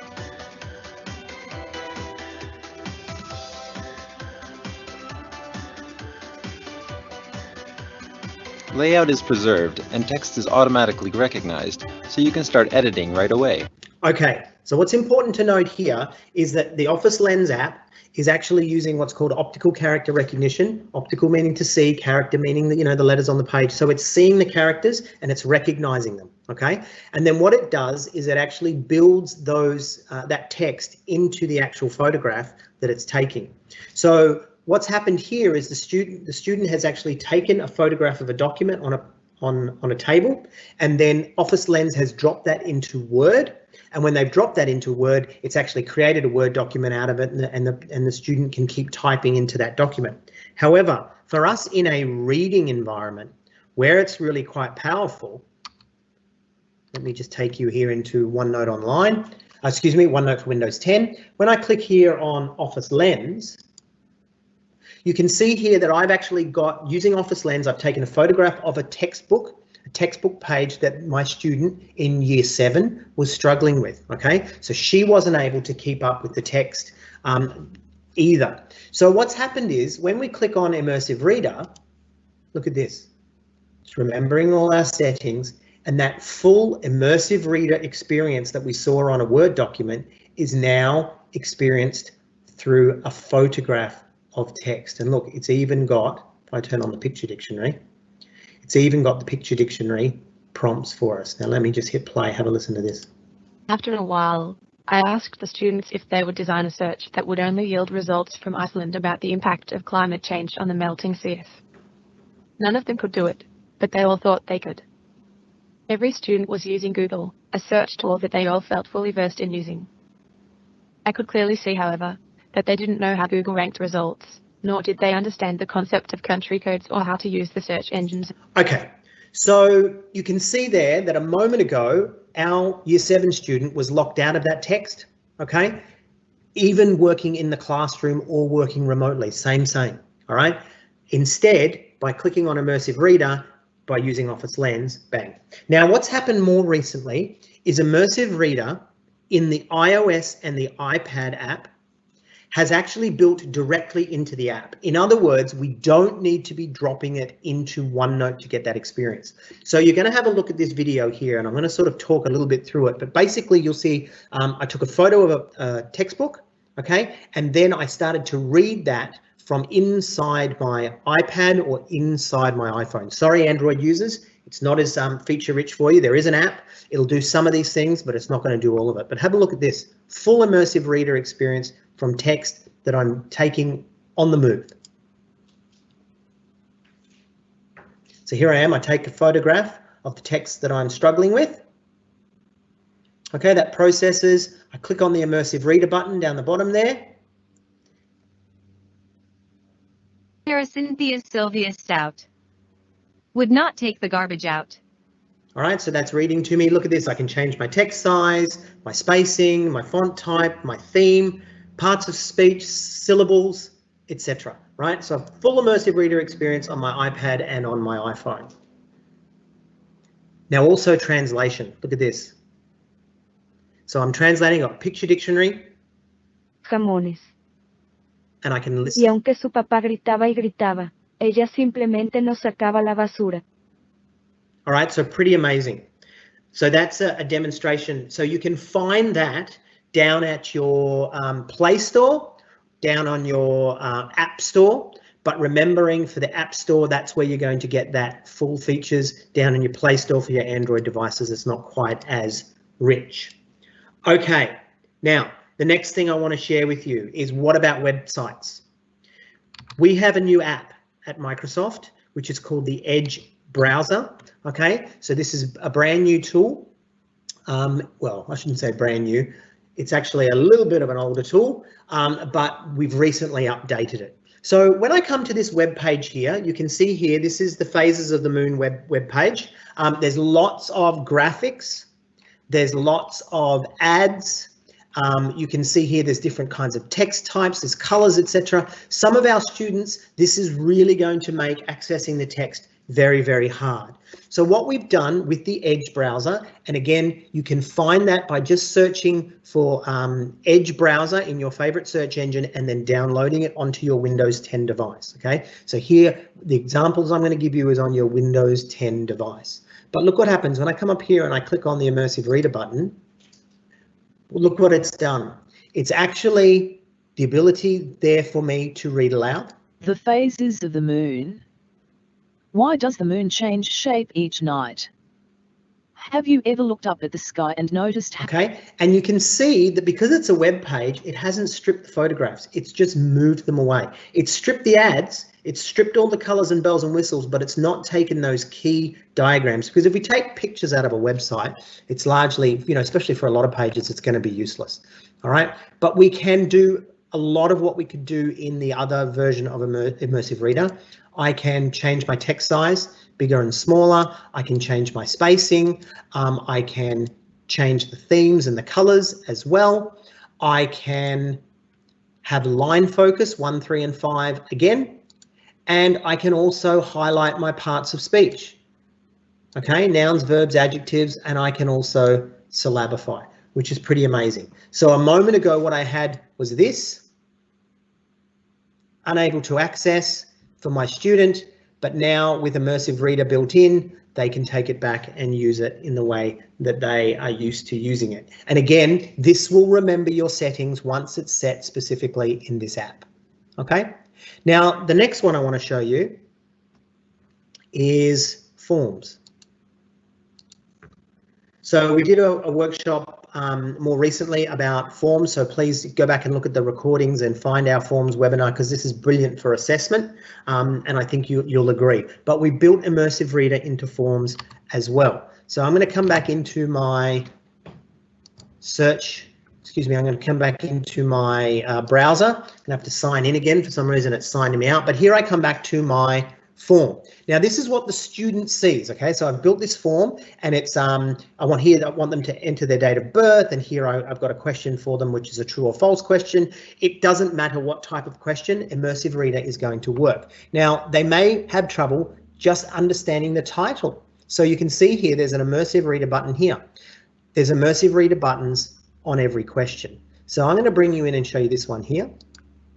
Layout is preserved and text is automatically recognized, so you can start editing right away. Okay, so what's important to note here is that the Office Lens app is actually using what's called optical character recognition. Optical meaning to see, character meaning that, you know, the letters on the page. So it's seeing the characters and it's recognizing them. Okay, and then what it does is it actually builds those that text into the actual photograph that it's taking. So what's happened here is the student has actually taken a photograph of a document on a table, and then Office Lens has dropped that into Word. And when they've dropped that into Word, it's actually created a Word document out of it, and the student can keep typing into that document. However, for us in a reading environment where it's really quite powerful, let me just take you here into OneNote Online. Excuse me, OneNote for Windows 10. When I click here on Office Lens, you can see here that I've actually got, using Office Lens, I've taken a photograph of a textbook page that my student in Year 7 was struggling with. Okay, so she wasn't able to keep up with the text either. So what's happened is when we click on Immersive Reader, look at this. It's remembering all our settings, and that full Immersive Reader experience that we saw on a Word document is now experienced through a photograph of text. And look, it's even got, if I turn on the picture dictionary, it's even got the picture dictionary prompts for us. Now let me just hit play, have a listen to this. After a while, I asked the students if they would design a search that would only yield results from Iceland about the impact of climate change on the melting sea. None of them could do it, but they all thought they could. Every student was using Google, a search tool that they all felt fully versed in using. I could clearly see, however, that they didn't know how Google ranked results, nor did they understand the concept of country codes or how to use the search engines. Okay, so you can see there that a moment ago, our Year 7 student was locked out of that text, okay? Even working in the classroom or working remotely, same, all right? Instead, by clicking on Immersive Reader, by using Office Lens, bang. Now, what's happened more recently is Immersive Reader in the iOS and the iPad app has actually built directly into the app. In other words, we don't need to be dropping it into OneNote to get that experience. So you're going to have a look at this video here, and I'm going to sort of talk a little bit through it. But basically, you'll see I took a photo of a textbook, okay, and then I started to read that from inside my iPad or inside my iPhone. Sorry, Android users, it's not as feature rich for you. There is an app, it'll do some of these things, but it's not going to do all of it. But have a look at this full Immersive Reader experience from text that I'm taking on the move. So here I am, I take a photograph of the text that I'm struggling with. Okay, that processes, I click on the Immersive Reader button down the bottom there. Harrison via Sylvia Stout. Would not take the garbage out. All right, so that's reading to me. Look at this, I can change my text size, my spacing, my font type, my theme, parts of speech, syllables, etc. Right? So full immersive reader experience on my iPad and on my iPhone. Now also translation. Look at this. So I'm translating a picture dictionary. Jamones. And I can listen. Y aunque su papá gritaba y gritaba, ella simplemente no sacaba la basura. All right, so pretty amazing. So that's a demonstration. So you can find that down at your Play Store, down on your App Store. But remembering for the App Store, that's where you're going to get that full features. Down in your Play Store for your Android devices, it's not quite as rich. Okay, now the next thing I want to share with you is what about websites? We have a new app at Microsoft, which is called the Edge browser. Okay, so this is a brand new tool. Well, I shouldn't say brand new. It's actually a little bit of an older tool, but we've recently updated it. So when I come to this web page here, you can see here, this is the Phases of the Moon web page. There's lots of graphics. There's lots of ads. You can see here there's different kinds of text types, there's colors, etc. Some of our students, this is really going to make accessing the text very, very hard. So what we've done with the Edge browser, and again, you can find that by just searching for Edge browser in your favorite search engine and then downloading it onto your Windows 10 device. Okay, so here, the examples I'm going to give you is on your Windows 10 device. But look what happens when I come up here and I click on the Immersive Reader button. Look what it's done. It's actually the ability there for me to read aloud. The phases of the moon. Why does the moon change shape each night? Have you ever looked up at the sky and noticed how— Okay, and you can see that because it's a web page, it hasn't stripped the photographs. It's just moved them away. It's stripped the ads. It's stripped all the colors and bells and whistles, but it's not taken those key diagrams, because if we take pictures out of a website, it's largely, you know, especially for a lot of pages, it's going to be useless. All right, but we can do a lot of what we could do in the other version of Immersive Reader. I can change my text size, bigger and smaller. I can change my spacing. I can change the themes and the colors as well. I can have line focus 1, 3, and 5 again. And I can also highlight my parts of speech. Okay, nouns, verbs, adjectives, and I can also syllabify, which is pretty amazing. So a moment ago, what I had was this, unable to access for my student, but now with Immersive Reader built in, they can take it back and use it in the way that they are used to using it. And again, this will remember your settings once it's set specifically in this app. Okay, now the next one I want to show you is forms. So we did a workshop more recently about forms, so please go back and look at the recordings and find our forms webinar, because this is brilliant for assessment, and I think you'll agree. But we built Immersive Reader into forms as well. So I'm going to come back into my search, excuse me, I'm going to come back into my browser. I'm going to have to sign in again. For some reason it's signed me out, but here I come back to my form. Now this is what the student sees. Okay, so I've built this form, and it's I want them to enter their date of birth, and here I've got a question for them, which is a true or false question. It doesn't matter what type of question, Immersive Reader is going to work. Now they may have trouble just understanding the title. So you can see here there's an Immersive Reader button here. There's Immersive Reader buttons on every question. So I'm going to bring you in and show you this one here.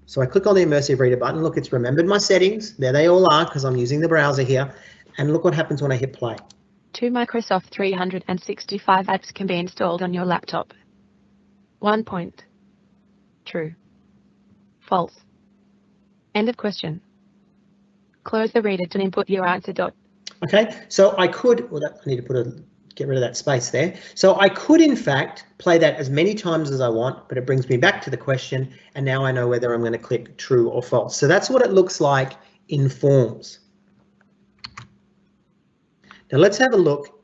So I click on the Immersive Reader button. Look, it's remembered my settings. There they all are, because I'm using the browser here. And look what happens when I hit play. 2 Microsoft 365 apps can be installed on your laptop. 1 point. True. False. End of question. Close the reader to input your answer. Okay, so I could, well, I need to get rid of that space there. So I could, in fact, play that as many times as I want, but it brings me back to the question, and now I know whether I'm going to click true or false. So that's what it looks like in forms. Now let's have a look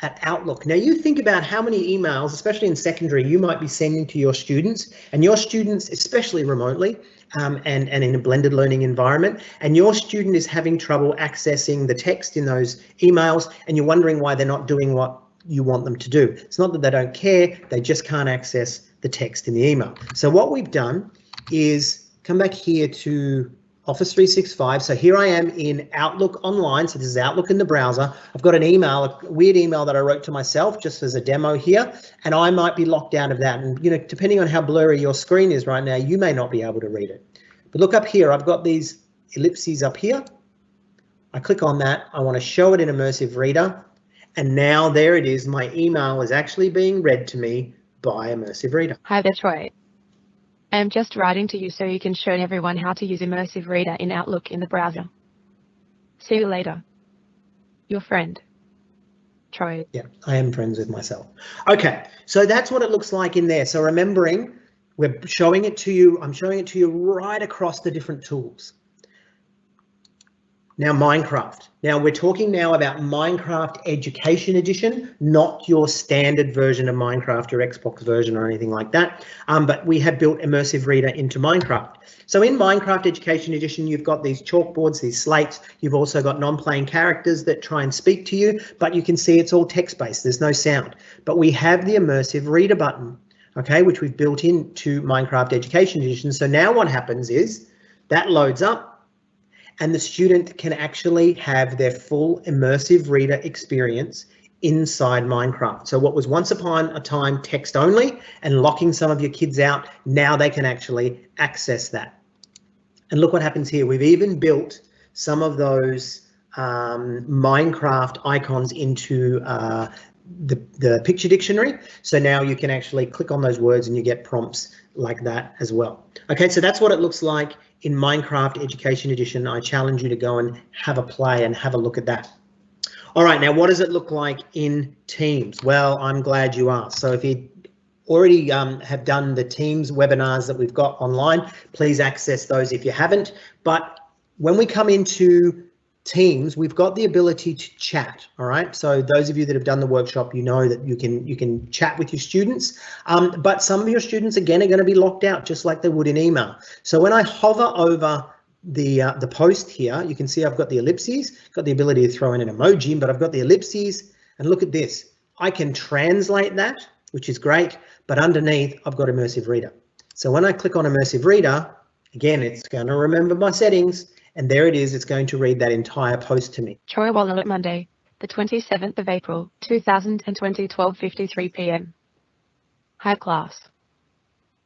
at Outlook. Now you think about how many emails, especially in secondary, you might be sending to your students, and your students, especially remotely, and in a blended learning environment, and your student is having trouble accessing the text in those emails, and you're wondering why they're not doing what you want them to do. It's not that they don't care, they just can't access the text in the email. So what we've done is come back here to Office 365. So here I am in Outlook Online. So this is Outlook in the browser. I've got an email, a weird email that I wrote to myself just as a demo here, and I might be locked out of that. And you know, depending on how blurry your screen is right now, you may not be able to read it. But look up here, I've got these ellipses up here. I click on that. I want to show it in Immersive Reader. And now there it is. My email is actually being read to me by Immersive Reader. Hi there, Troy. I am just writing to you so you can show everyone how to use Immersive Reader in Outlook in the browser. See you later. Your friend, Troy. Yeah, I am friends with myself. Okay, so that's what it looks like in there. So remembering, we're showing it to you. I'm showing it to you right across the different tools. Now, Minecraft. Now, we're talking now about Minecraft Education Edition, not your standard version of Minecraft or Xbox version or anything like that. But we have built Immersive Reader into Minecraft. So in Minecraft Education Edition, you've got these chalkboards, these slates. You've also got non-playing characters that try and speak to you, but you can see it's all text-based. There's no sound. But we have the Immersive Reader button, okay, which we've built into Minecraft Education Edition. So now what happens is that loads up, and the student can actually have their full Immersive Reader experience inside Minecraft. So what was once upon a time text only and locking some of your kids out, now they can actually access that. And look what happens here. We've even built some of those Minecraft icons into the picture dictionary. So now you can actually click on those words and you get prompts like that as well. Okay, so that's what it looks like in Minecraft Education Edition. I challenge you to go and have a play and have a look at that. All right, now what does it look like in Teams? Well, I'm glad you asked. So if you already have done the Teams webinars that we've got online, please access those if you haven't. But when we come into Teams, we've got the ability to chat. All right, so those of you that have done the workshop, you know that you can chat with your students, but some of your students again are going to be locked out just like they would in email. So when I hover over the post here, you can see I've got the ellipses, got the ability to throw in an emoji, but I've got the ellipses, and look at this. I can translate that, which is great, but underneath I've got Immersive Reader. So when I click on Immersive Reader, again, it's going to remember my settings. And there it is, it's going to read that entire post to me. Troy Walnut, Monday, the 27th of April, 2020, 12:53 p.m. Hi class.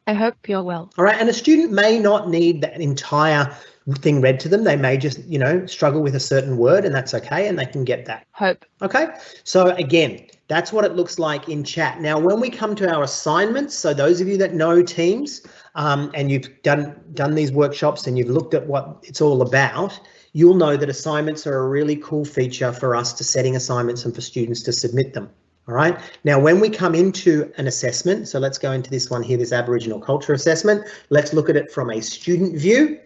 I hope you're well. All right, and a student may not need that entire thing read to them. They may just, you know, struggle with a certain word, and that's okay, and they can get that. Hope. Okay, so again, that's what it looks like in chat. Now, when we come to our assignments, so those of you that know Teams and you've done these workshops and you've looked at what it's all about, you'll know that assignments are a really cool feature for us to setting assignments and for students to submit them. All right, now when we come into an assessment, so let's go into this one here, this Aboriginal culture assessment. Let's look at it from a student view.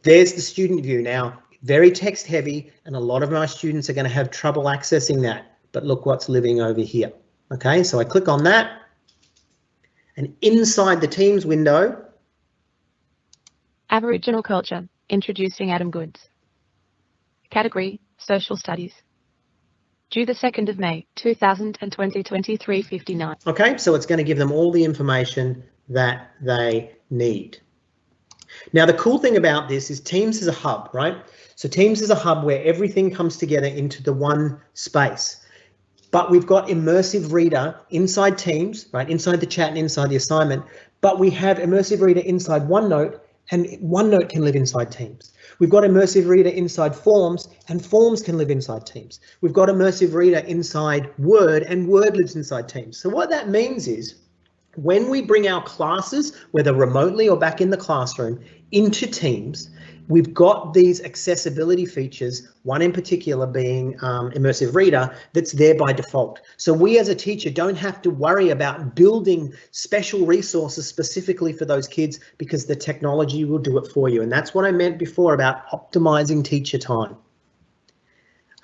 There's the student view. Now, very text heavy, and a lot of my students are going to have trouble accessing that. But look what's living over here. Okay, so I click on that, and inside the Teams window, Aboriginal culture, introducing Adam Goods. Category, social studies. Due the 2nd of May, 2020, 23:59. Okay, so it's going to give them all the information that they need. Now, the cool thing about this is Teams is a hub, right? So Teams is a hub where everything comes together into the one space. But we've got Immersive Reader inside Teams, right? Inside the chat and inside the assignment. But we have Immersive Reader inside OneNote, and OneNote can live inside Teams. We've got Immersive Reader inside Forms, and Forms can live inside Teams. We've got Immersive Reader inside Word, and Word lives inside Teams. So what that means is when we bring our classes, whether remotely or back in the classroom, into Teams, we've got these accessibility features, one in particular being Immersive Reader, that's there by default. So we as a teacher don't have to worry about building special resources specifically for those kids because the technology will do it for you. And that's what I meant before about optimizing teacher time.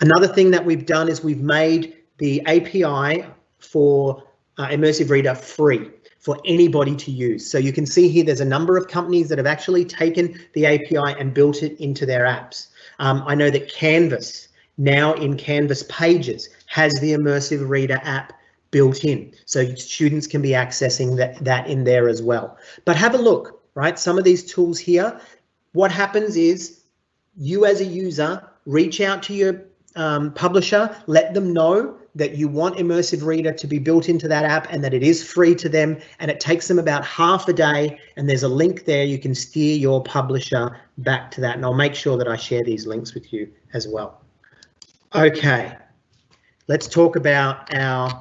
Another thing that we've done is we've made the API for Immersive Reader free for anybody to use. So you can see here there's a number of companies that have actually taken the API and built it into their apps. I know that Canvas, now in Canvas Pages, has the Immersive Reader app built in. So students can be accessing that in there as well. But have a look. right? Some of these tools here, what happens is you as a user reach out to your publisher, let them know that you want Immersive Reader to be built into that app and that it is free to them, and it takes them about half a day, and there's a link there you can steer your publisher back to that, and I'll make sure that I share these links with you as well. Okay, let's talk about our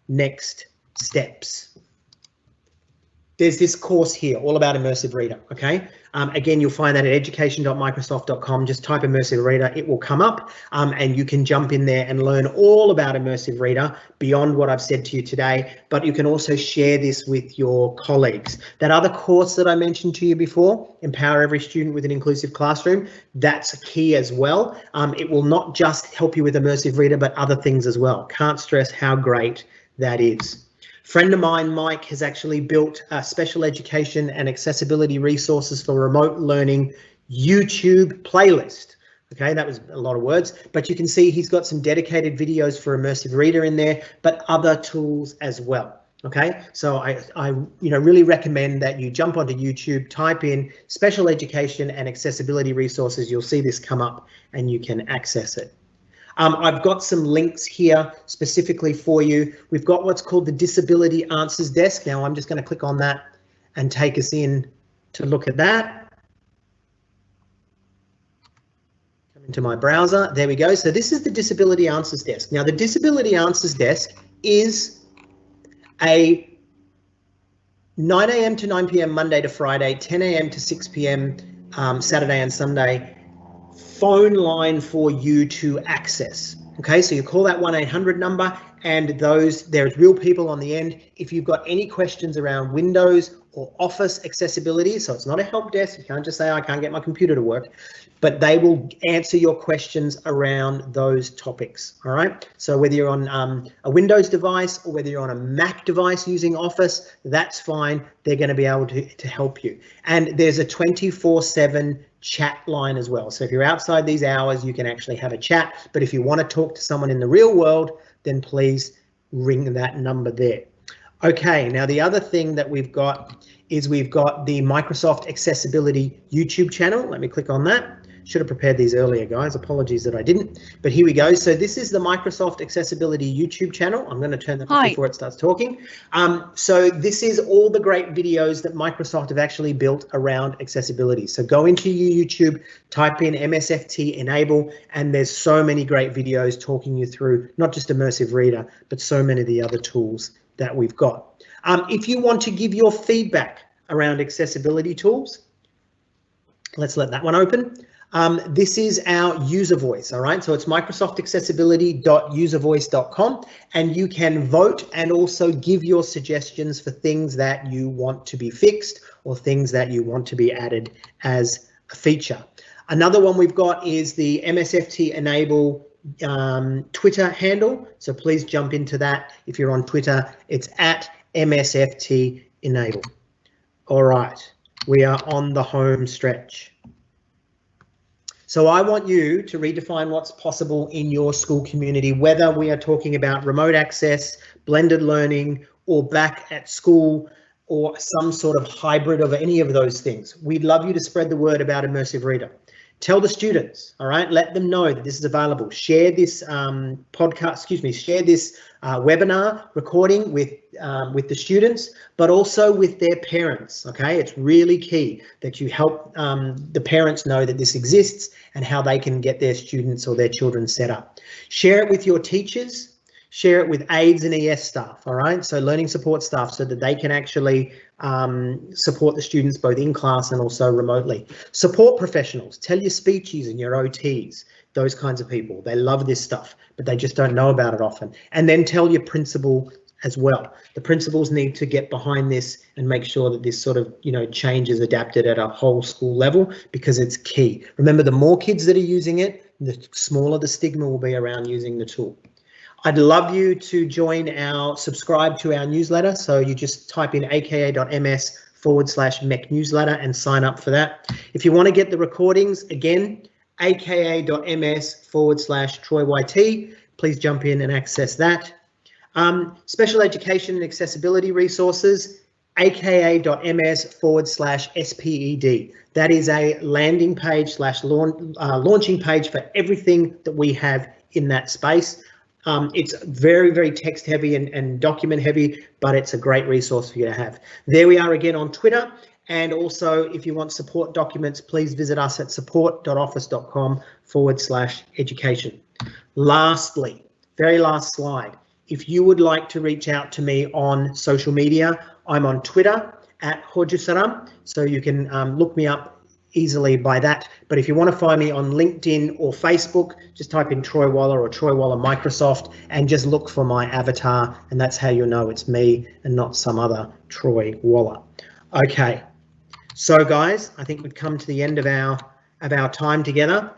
next steps. There's this course here all about Immersive Reader, okay? Again, you'll find that at education.microsoft.com. Just type Immersive Reader, it will come up, and you can jump in there and learn all about Immersive Reader beyond what I've said to you today, but you can also share this with your colleagues. That other course that I mentioned to you before, Empower Every Student with an Inclusive Classroom, that's key as well. It will not just help you with Immersive Reader, but other things as well. Can't stress how great that is. Friend of mine, Mike, has actually built a special education and accessibility resources for remote learning YouTube playlist. Okay, that was a lot of words, but you can see he's got some dedicated videos for Immersive Reader in there, but other tools as well. Okay, so I really recommend that you jump onto YouTube, type in special education and accessibility resources. You'll see this come up and you can access it. I've got some links here specifically for you. We've got what's called the Disability Answers Desk. Now I'm just going to click on that and take us in to look at that. Come into my browser. There we go. So this is the Disability Answers Desk. Now the Disability Answers Desk is a 9 a.m. to 9 p.m. Monday to Friday, 10 a.m. to 6 p.m. Saturday and Sunday phone line for you to access. Okay, so you call that 1-800 number, and there's real people on the end. If you've got any questions around Windows or Office accessibility, so it's not a help desk, you can't just say I can't get my computer to work, but they will answer your questions around those topics. All right, so whether you're on a Windows device or whether you're on a Mac device using Office, that's fine. They're going to be able to help you. And there's a 24/7 chat line as well. So if you're outside these hours, you can actually have a chat. But if you want to talk to someone in the real world, then please ring that number there. Okay, now the other thing that we've got is we've got the Microsoft Accessibility YouTube channel. Let me click on that. Should have prepared these earlier, guys. Apologies that I didn't, but here we go. So this is the Microsoft Accessibility YouTube channel. I'm going to turn that off before it starts talking. So this is all the great videos that Microsoft have actually built around accessibility. So go into your YouTube, type in MSFT enable, and there's so many great videos talking you through not just Immersive Reader, but so many of the other tools that we've got. If you want to give your feedback around accessibility tools, let's let that one open. This is our user voice, all right? So it's microsoftaccessibility.uservoice.com, and you can vote and also give your suggestions for things that you want to be fixed or things that you want to be added as a feature. Another one we've got is the MSFT enable Twitter handle. So please jump into that. If you're on Twitter, it's at MSFT enable. All right, we are on the home stretch. So I want you to redefine what's possible in your school community, whether we are talking about remote access, blended learning, or back at school, or some sort of hybrid of any of those things. We'd love you to spread the word about Immersive Reader. Tell the students, all right, let them know that this is available. Share this share this webinar recording with the students, but also with their parents, okay? It's really key that you help the parents know that this exists and how they can get their students or their children set up. Share it with your teachers, share it with aides and ES staff, all right? So learning support staff, so that they can actually support the students both in class and also remotely. Support professionals, tell your speechies and your OTs, those kinds of people. They love this stuff, but they just don't know about it often. And then tell your principal as well. The principals need to get behind this and make sure that this sort of, change is adapted at a whole school level, because it's key. Remember, the more kids that are using it, the smaller the stigma will be around using the tool. I'd love you to subscribe to our newsletter. So you just type in aka.ms/MEC newsletter and sign up for that. If you want to get the recordings, again, aka.ms/TroyYT, please jump in and access that. Special education and accessibility resources, aka.ms/sped. That is a landing page / launching page for everything that we have in that space. It's very, very text heavy and document heavy, but it's a great resource for you to have. There we are again on Twitter. And also, if you want support documents, please visit us at support.office.com/education. Lastly, very last slide. If you would like to reach out to me on social media, I'm on Twitter @Hojusaram, so you can look me up easily by that. But if you want to find me on LinkedIn or Facebook, just type in Troy Waller or Troy Waller Microsoft and just look for my avatar, and that's how you'll know it's me and not some other Troy Waller. Okay, so guys, I think we've come to the end of our time together.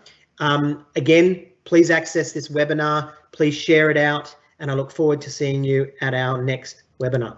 Again, please access this webinar, please share it out, and I look forward to seeing you at our next webinar.